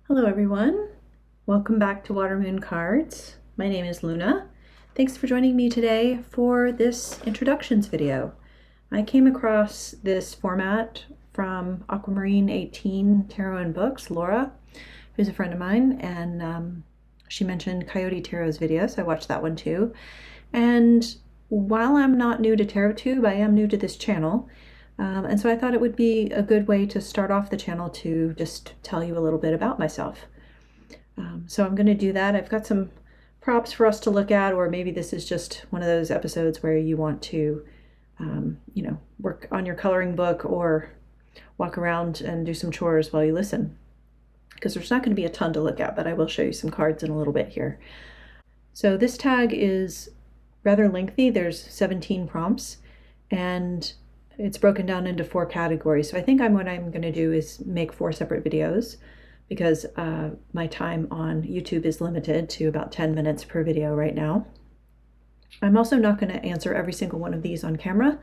Hello everyone, welcome back to Water Moon Cards. My name is Luna. Thanks for joining me today for this introductions video. I came across this format from Aquamarine 18 Tarot and Books, Laura, who's a friend of mine, and she mentioned Coyote Tarot's video, so I watched that one too. And while I'm not new to TarotTube, I am new to this channel. And so I thought it would be a good way to start off the channel to just tell you a little bit about myself. So I'm going to do that. I've got some props for us to look at, or maybe this is just one of those episodes where you want to, work on your coloring book or walk around and do some chores while you listen. Because there's not going to be a ton to look at, but I will show you some cards in a little bit here. So this tag is rather lengthy. There's 17 prompts, and it's broken down into 4 categories. So I think what I'm going to do is make 4 separate videos because my time on YouTube is limited to about 10 minutes per video right now. I'm also not going to answer every single one of these on camera.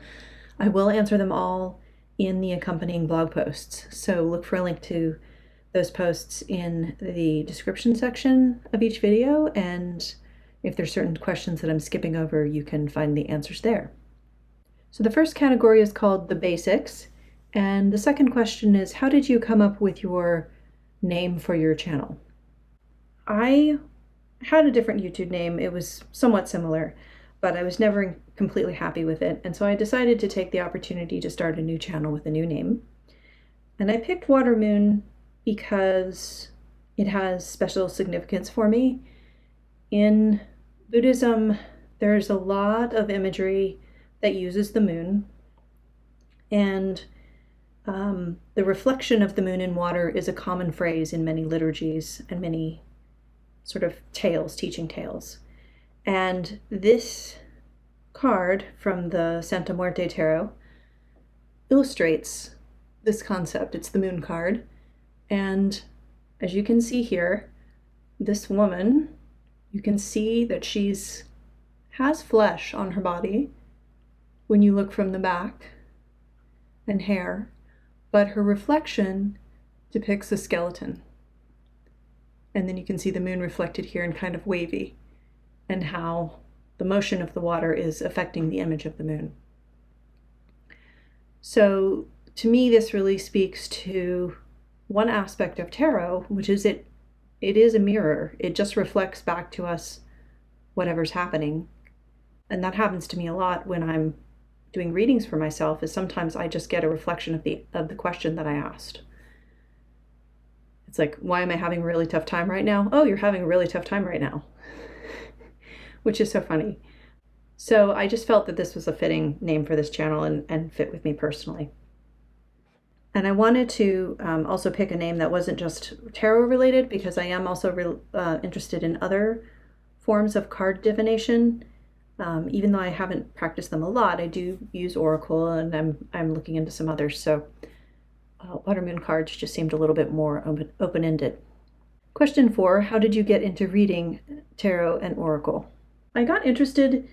I will answer them all in the accompanying blog posts. So look for a link to those posts in the description section of each video. And if there's certain questions that I'm skipping over, you can find the answers there. So the first category is called the basics, and the second question is, how did you come up with your name for your channel? I had a different YouTube name. It was somewhat similar, but I was never completely happy with it, and so I decided to take the opportunity to start a new channel with a new name. And I picked Water Moon because it has special significance for me. In Buddhism, there's a lot of imagery that uses the moon, and the reflection of the moon in water is a common phrase in many liturgies and many sort of tales, teaching tales. And this card from the Santa Muerte Tarot illustrates this concept. It's the moon card, and as you can see here, this woman, you can see that has flesh on her body when you look from the back, and hair, but her reflection depicts a skeleton. And then you can see the moon reflected here and kind of wavy, and how the motion of the water is affecting the image of the moon. So to me, this really speaks to one aspect of tarot, which is it is a mirror. It just reflects back to us whatever's happening. And that happens to me a lot when I'm doing readings for myself, is sometimes I just get a reflection of the question that I asked. It's like, why am I having a really tough time right now? Oh, you're having a really tough time right now. Which is so funny. So I just felt that this was a fitting name for this channel and fit with me personally. And I wanted to also pick a name that wasn't just tarot related, because I am also interested in other forms of card divination. Even though I haven't practiced them a lot, I do use Oracle, and I'm looking into some others. So Water Moon cards just seemed a little bit more open-ended. Question 4, how did you get into reading tarot and Oracle? I got interested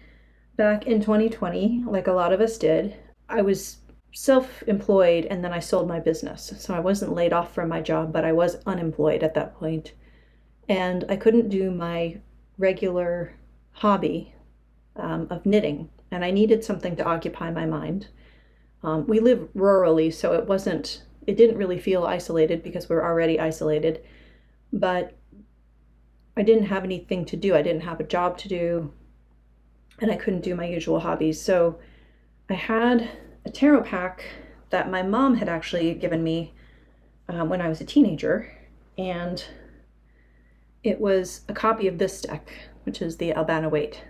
back in 2020, like a lot of us did. I was self-employed, and then I sold my business. So I wasn't laid off from my job, but I was unemployed at that point. And I couldn't do my regular hobby of knitting, and I needed something to occupy my mind. We live rurally, so it didn't really feel isolated because we're already isolated, but I didn't have anything to do. I didn't have a job to do, and I couldn't do my usual hobbies. So I had a tarot pack that my mom had actually given me when I was a teenager, and it was a copy of this deck, which is the Albana Waite.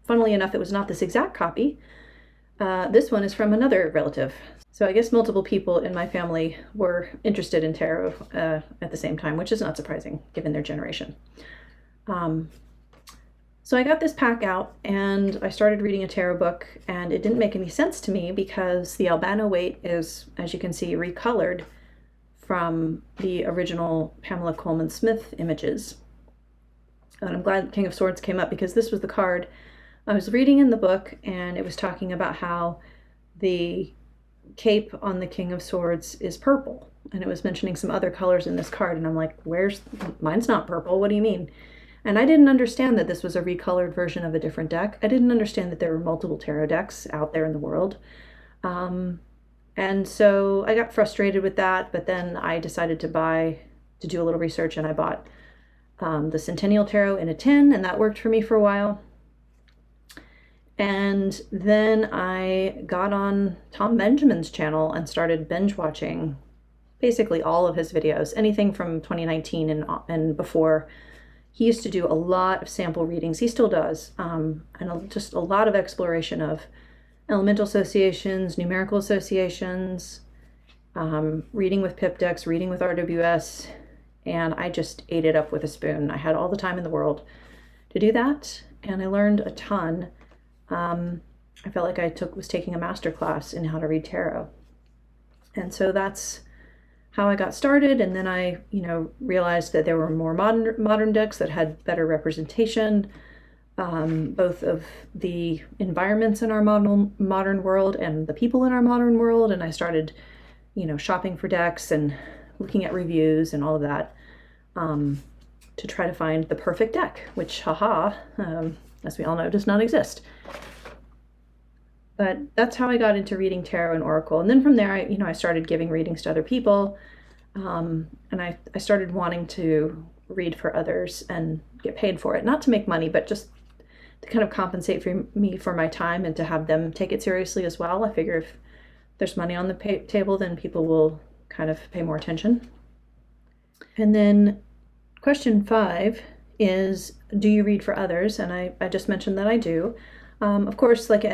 Funnily enough, it was not this exact copy. This one is from another relative. So I guess multiple people in my family were interested in tarot at the same time, which is not surprising given their generation. So I got this pack out and I started reading a tarot book, and it didn't make any sense to me because the Albana Waite is, as you can see, recolored from the original Pamela Coleman Smith images. And I'm glad King of Swords came up because this was the card I was reading in the book, and it was talking about how the cape on the King of Swords is purple, and it was mentioning some other colors in this card, and I'm like, mine's not purple, what do you mean? And I didn't understand that this was a recolored version of a different deck. I didn't understand that there were multiple tarot decks out there in the world. And so I got frustrated with that, but then I decided to do a little research, and I bought the Centennial Tarot in a tin, and that worked for me for a while. And then I got on Tom Benjamin's channel and started binge watching basically all of his videos, anything from 2019 and before. He used to do a lot of sample readings. He still does, and just a lot of exploration of elemental associations, numerical associations, reading with pip decks, reading with RWS, and I just ate it up with a spoon. I had all the time in the world to do that, and I learned a ton. I felt like I was taking a master class in how to read tarot. And so that's how I got started. And then I, realized that there were more modern decks that had better representation, both of the environments in our modern world and the people in our modern world. And I started, shopping for decks and looking at reviews and all of that, to try to find the perfect deck, which, as we all know, does not exist. But that's how I got into reading tarot and oracle. And then from there, I started giving readings to other people. And I started wanting to read for others and get paid for it. Not to make money, but just to kind of compensate me for my time and to have them take it seriously as well. I figure if there's money on the table, then people will kind of pay more attention. And then question 5 is, do you read for others? And I just mentioned that I do. Of course, like,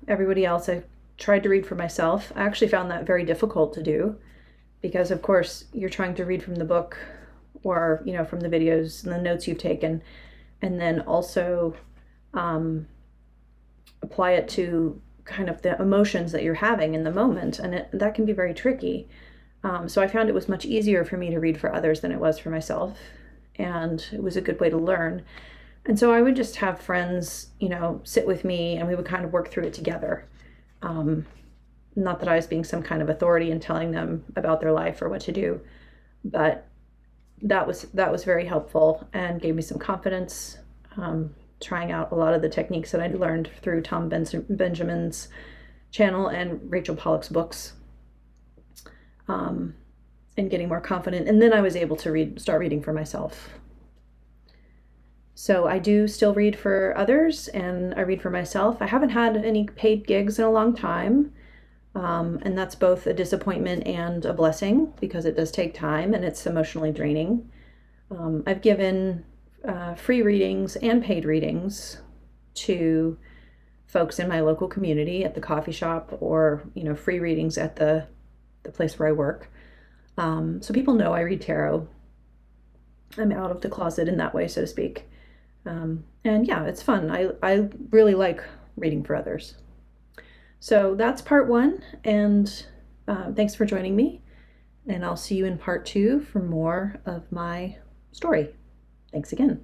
everybody else, I tried to read for myself. I actually found that very difficult to do because, of course, you're trying to read from the book or, from the videos and the notes you've taken, and then also apply it to kind of the emotions that you're having in the moment. And that can be very tricky. So I found it was much easier for me to read for others than it was for myself. And it was a good way to learn. And so I would just have friends, sit with me, and we would kind of work through it together. Not that I was being some kind of authority and telling them about their life or what to do, but that was very helpful and gave me some confidence, trying out a lot of the techniques that I'd learned through Tom Benjamin's channel and Rachel Pollack's books, and getting more confident. And then I was able to start reading for myself. So I do still read for others, and I read for myself. I haven't had any paid gigs in a long time, and that's both a disappointment and a blessing because it does take time and it's emotionally draining. I've given free readings and paid readings to folks in my local community at the coffee shop, or free readings at the place where I work. So people know I read tarot. I'm out of the closet in that way, so to speak. And yeah, it's fun. I really like reading for others. So that's part 1, and thanks for joining me, and I'll see you in part 2 for more of my story. Thanks again.